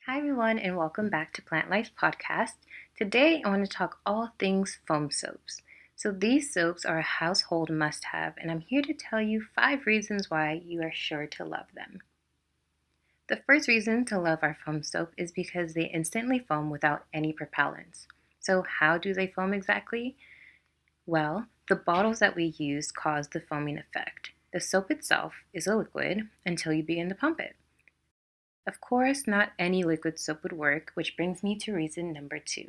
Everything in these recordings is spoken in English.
Hi everyone and welcome back to Plantlife podcast. Today I want to talk all things foam soaps. So these soaps are a household must-have and I'm here to tell you 5 reasons why you are sure to love them. The first reason to love our foam soap is because they instantly foam without any propellants. So how do they foam exactly? Well, the bottles that we use cause the foaming effect. The soap itself is a liquid until you begin to pump it. Of course, not any liquid soap would work, which brings me to reason number 2.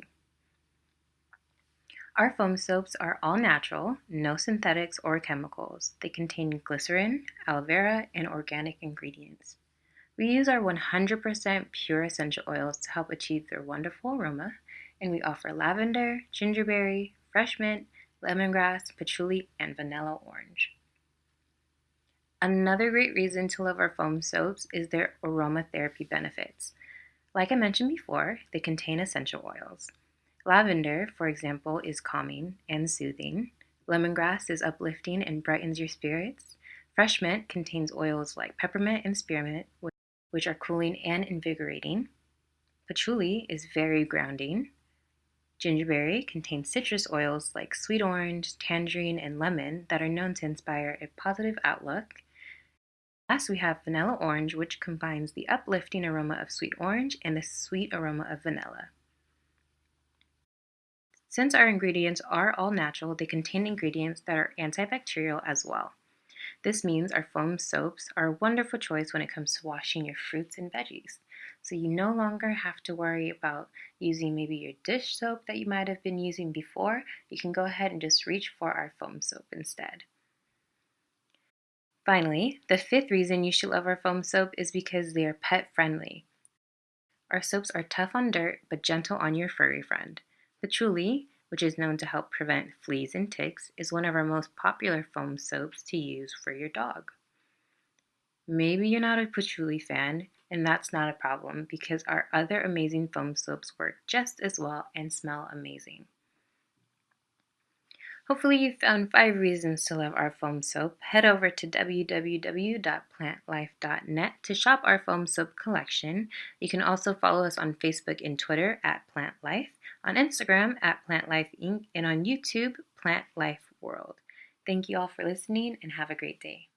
Our foam soaps are all natural, no synthetics or chemicals. They contain glycerin, aloe vera, and organic ingredients. We use our 100% pure essential oils to help achieve their wonderful aroma, and we offer lavender, gingerberry, fresh mint, lemongrass, patchouli, and vanilla orange. Another great reason to love our foam soaps is their aromatherapy benefits. Like I mentioned before, they contain essential oils. Lavender, for example, is calming and soothing. Lemongrass is uplifting and brightens your spirits. Fresh mint contains oils like peppermint and spearmint, which are cooling and invigorating. Patchouli is very grounding. Gingerberry contains citrus oils like sweet orange, tangerine, and lemon that are known to inspire a positive outlook. Last, we have vanilla orange, which combines the uplifting aroma of sweet orange and the sweet aroma of vanilla. Since our ingredients are all natural, they contain ingredients that are antibacterial as well. This means our foam soaps are a wonderful choice when it comes to washing your fruits and veggies. So you no longer have to worry about using maybe your dish soap that you might have been using before. You can go ahead and just reach for our foam soap instead. Finally, the 5th reason you should love our foam soap is because they are pet friendly. Our soaps are tough on dirt but gentle on your furry friend. Patchouli, which is known to help prevent fleas and ticks, is one of our most popular foam soaps to use for your dog. Maybe you're not a patchouli fan, and that's not a problem because our other amazing foam soaps work just as well and smell amazing. Hopefully you found 5 reasons to love our foam soap. Head over to www.plantlife.net to shop our foam soap collection. You can also follow us on Facebook and Twitter at Plantlife, on Instagram at Plantlife Inc., and on YouTube, Plantlife World. Thank you all for listening and have a great day.